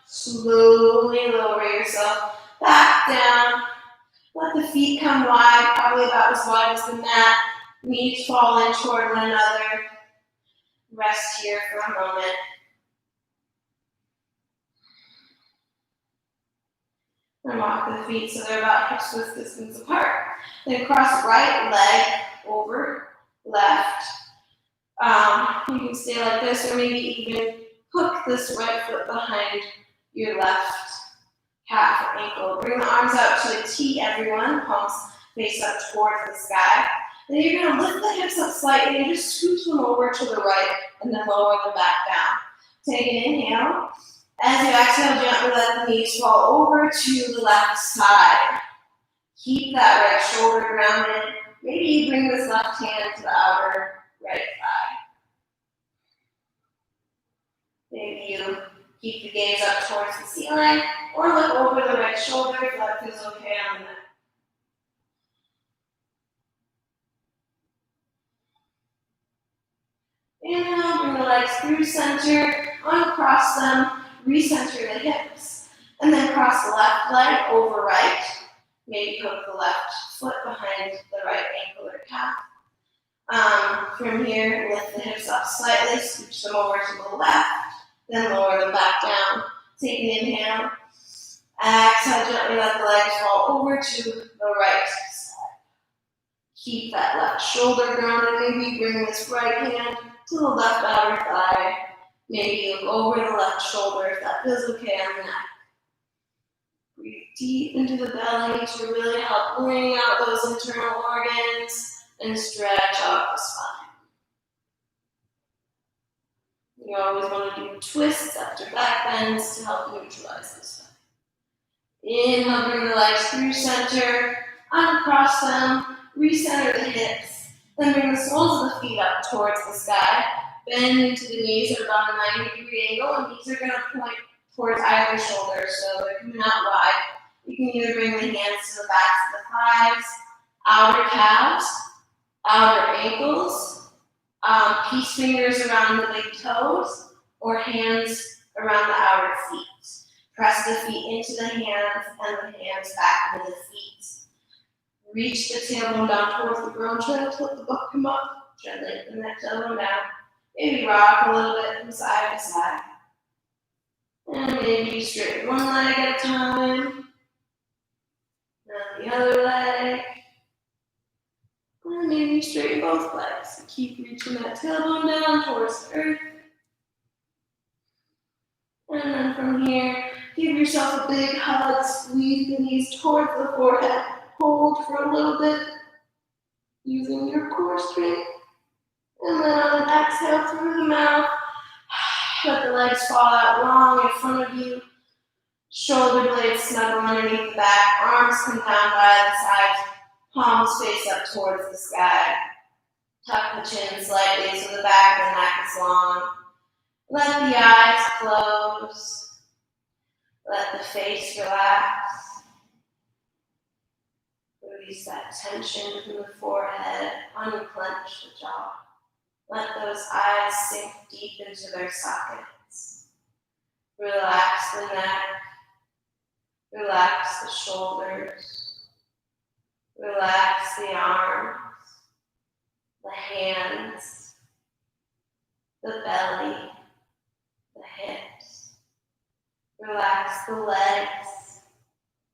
slowly lower yourself back down. Let the feet come wide, probably about as wide as the mat. Knees fall in toward one another. Rest here for a moment. And walk the feet so they're about hips width distance apart. Then cross right leg over left. You can stay like this, or maybe even hook this right foot behind your left calf or ankle. Bring the arms out to a T, everyone. Palms face up towards the sky. Then you're going to lift the hips up slightly and just scoot them over to the right and then lower them back down. Take an inhale. As you exhale, gently let the knees fall over to the left side. Keep that right shoulder grounded. Maybe you bring this left hand to the outer right thigh. Maybe you keep the gaze up towards the ceiling, or look over the right shoulder if that feels okay on the neck. Inhale, bring the legs through center, uncross them, recenter the hips, and then cross the left leg over right. Maybe hook the left foot behind the right ankle or calf. From here, lift the hips up slightly, scooch them over to the left, then lower them back down. Take an inhale. Exhale, gently let the legs fall over to the right side. Keep that left shoulder grounded. Maybe bring this right hand to the left outer thigh. Maybe look over the left shoulder if that feels okay on the neck. Breathe deep into the belly to really help bring out those internal organs and stretch out the spine. You always want to do twists after back bends to help neutralize the spine. Inhale, bring the legs through center, uncross them, recenter the hips, then bring the soles of the feet up towards the sky, bend into the knees at about a 90-degree angle, and these are going to point towards either shoulder, so they're coming out wide. You can either bring the hands to the backs of the thighs, outer calves, outer ankles, peace fingers around the big toes, or hands around the outer feet. Press the feet into the hands and the hands back into the feet. Reach the tailbone down towards the ground. Try to let the butt come up. Try to lengthen that tailbone down. Maybe rock a little bit from side to side. And maybe straighten one leg at a time. Now the other leg. And maybe straighten both legs. Keep reaching that tailbone down towards the earth. And then from here, give yourself a big hug. Squeeze the knees towards the forehead. Hold for a little bit, using your core strength. And then on an exhale through the mouth, let the legs fall out long in front of you. Shoulder blades snuggle underneath the back. Arms come down by the sides. Palms face up towards the sky. Tuck the chin slightly so the back of the neck is long. Let the eyes close. Let the face relax. Release that tension from the forehead. Unclench the jaw. Let those eyes sink deep into their sockets. Relax the neck. Relax the shoulders. Relax the arms, the hands, the belly, the hips. Relax the legs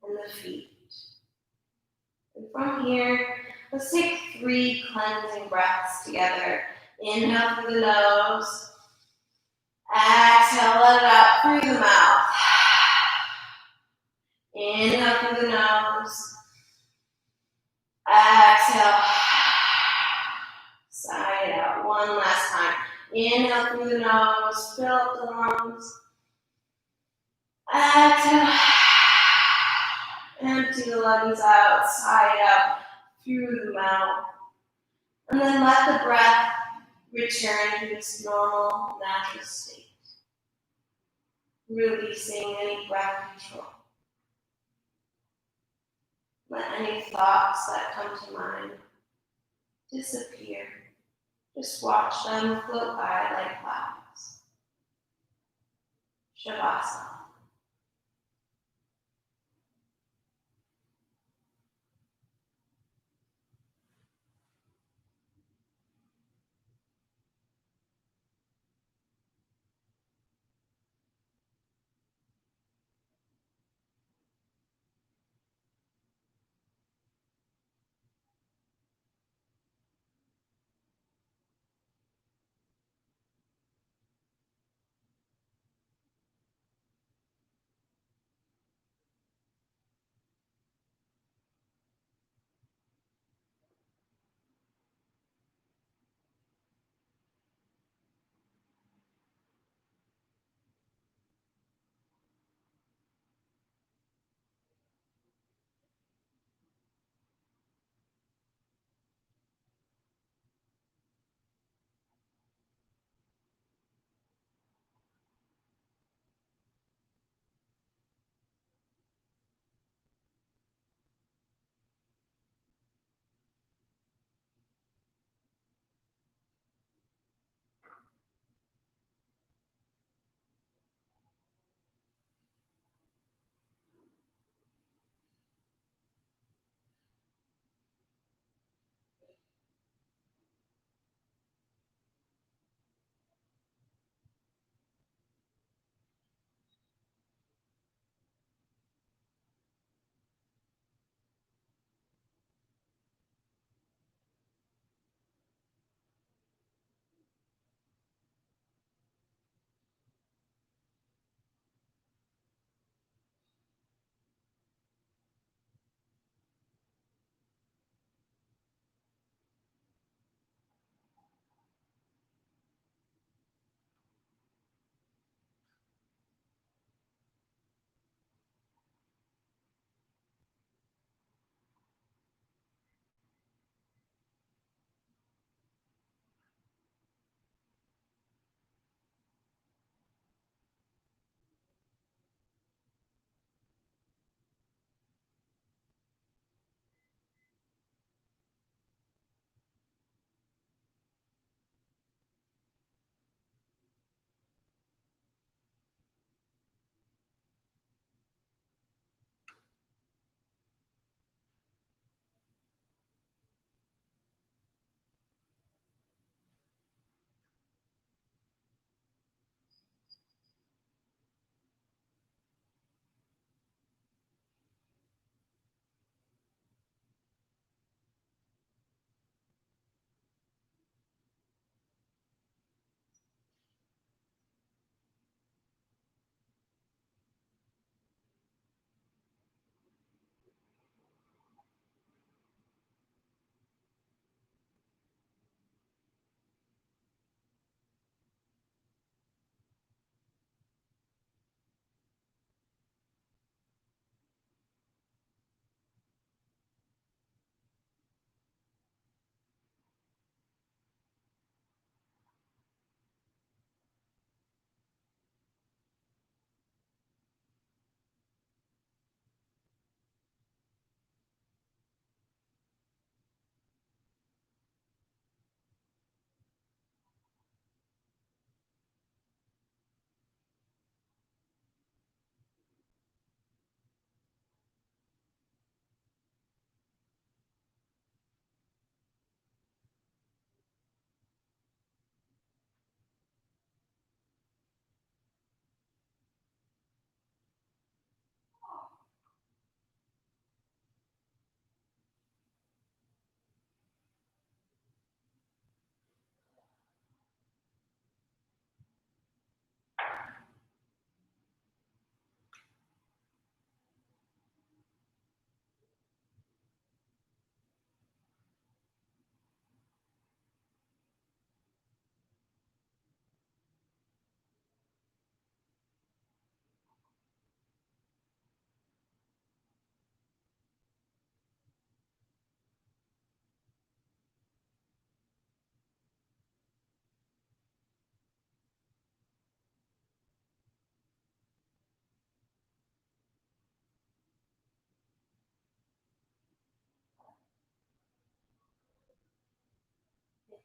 and the feet. And from here, let's take 3 cleansing breaths together. Inhale through the nose. Exhale, let it out through the mouth. Inhale through the nose. Exhale. Sigh it out. One last time. Inhale through the nose. Fill up the lungs. Exhale. Empty the lungs out. Sigh it out through the mouth. And then let the breath return to its normal, natural state. Releasing any breath control. Let any thoughts that come to mind disappear. Just watch them float by like clouds. Shavasana.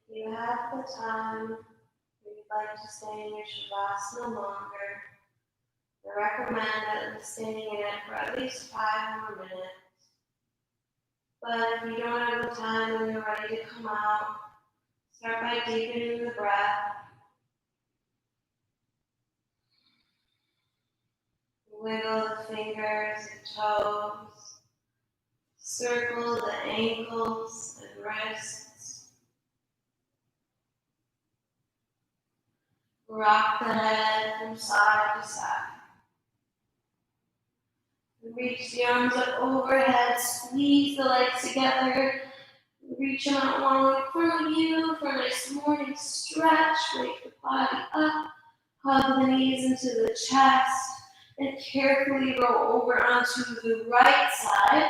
you have the time, or you'd like to stay in your Shavasana longer, I recommend at least staying in it for at least 5 more minutes. But if you don't have the time and you're ready to come out, start by deepening the breath. Wiggle the fingers and toes. Circle the ankles and wrists. Rock the head from side to side. Reach the arms up overhead, squeeze the legs together. Reach them out long in front of you for a nice morning stretch. Wake the body up, hug the knees into the chest, and carefully roll over onto the right side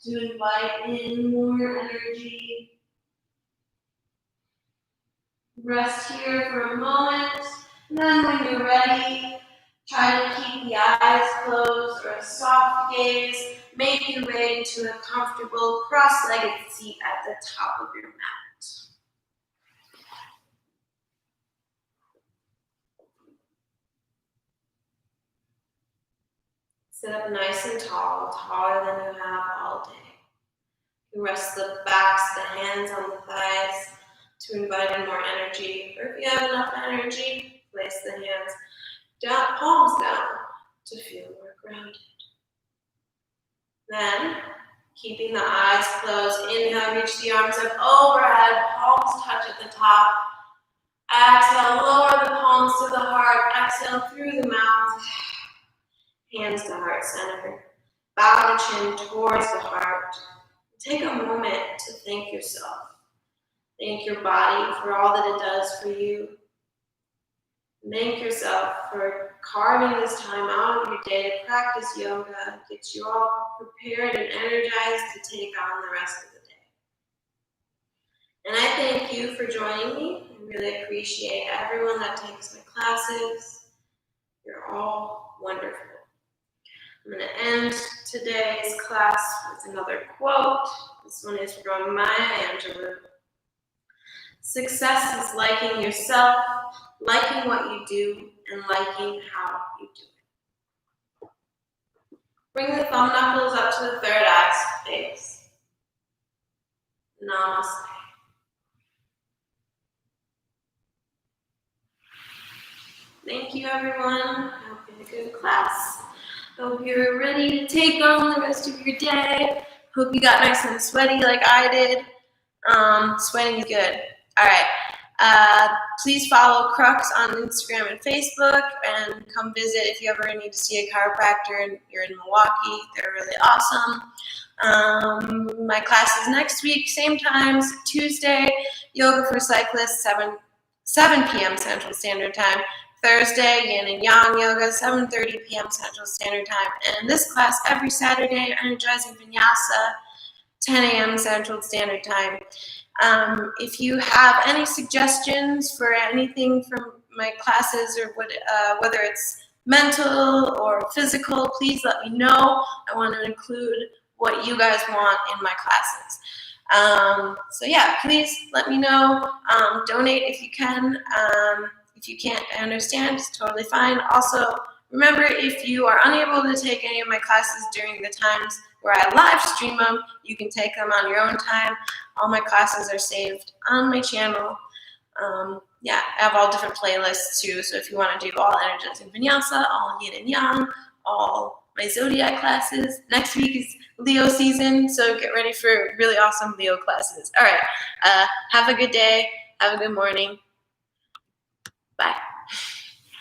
to invite in more energy. Rest here for a moment, and then when you're ready, try to keep the eyes closed or a soft gaze. Make your way into a comfortable cross-legged seat at the top of your mat. Sit up nice and tall, taller than you have all day. You rest the backs, the hands on the thighs to invite in more energy. Or if you have enough energy, place the hands down, palms down to feel more grounded. Then, keeping the eyes closed, inhale, reach the arms up overhead, palms touch at the top. Exhale, lower the palms to the heart. Exhale through the mouth. Hands to heart center. Bow the chin towards the heart. Take a moment to thank yourself. Thank your body for all that it does for you. Thank yourself for carving this time out of your day to practice yoga, get you all prepared and energized to take on the rest of the day. And I thank you for joining me. I really appreciate everyone that takes my classes. You're all wonderful. I'm going to end today's class with another quote. This one is from Maya Angelou. Success is liking yourself, liking what you do, and liking how you do it. Bring the thumb knuckles up to the third eye space. Namaste. Thank you, everyone. Hope you had a good class. Hope you're ready to take on the rest of your day. Hope you got nice and sweaty like I did. Sweating is good. All right. Please follow Crux on Instagram and Facebook, and come visit if you ever need to see a chiropractor and you're in Milwaukee. They're really awesome. My class is next week, same times, Tuesday, yoga for cyclists, 7 p.m. Central Standard Time. Thursday, yin and yang yoga, 7:30 p.m. Central Standard Time. And in this class, every Saturday, Energizing Vinyasa, 10 a.m. Central Standard Time. If you have any suggestions for anything from my classes, or whether it's mental or physical, please let me know. I want to include what you guys want in my classes. So yeah, please let me know. Donate if you can. If you can't, I understand. It's totally fine. Also, remember, if you are unable to take any of my classes during the times where I live stream them, you can take them on your own time. All my classes are saved on my channel. I have all different playlists too. So if you want to do all Energizing Vinyasa, all yin and yang, all my zodiac classes. Next week is Leo season, so get ready for really awesome Leo classes. All right. Have a good day. Have a good morning. Bye.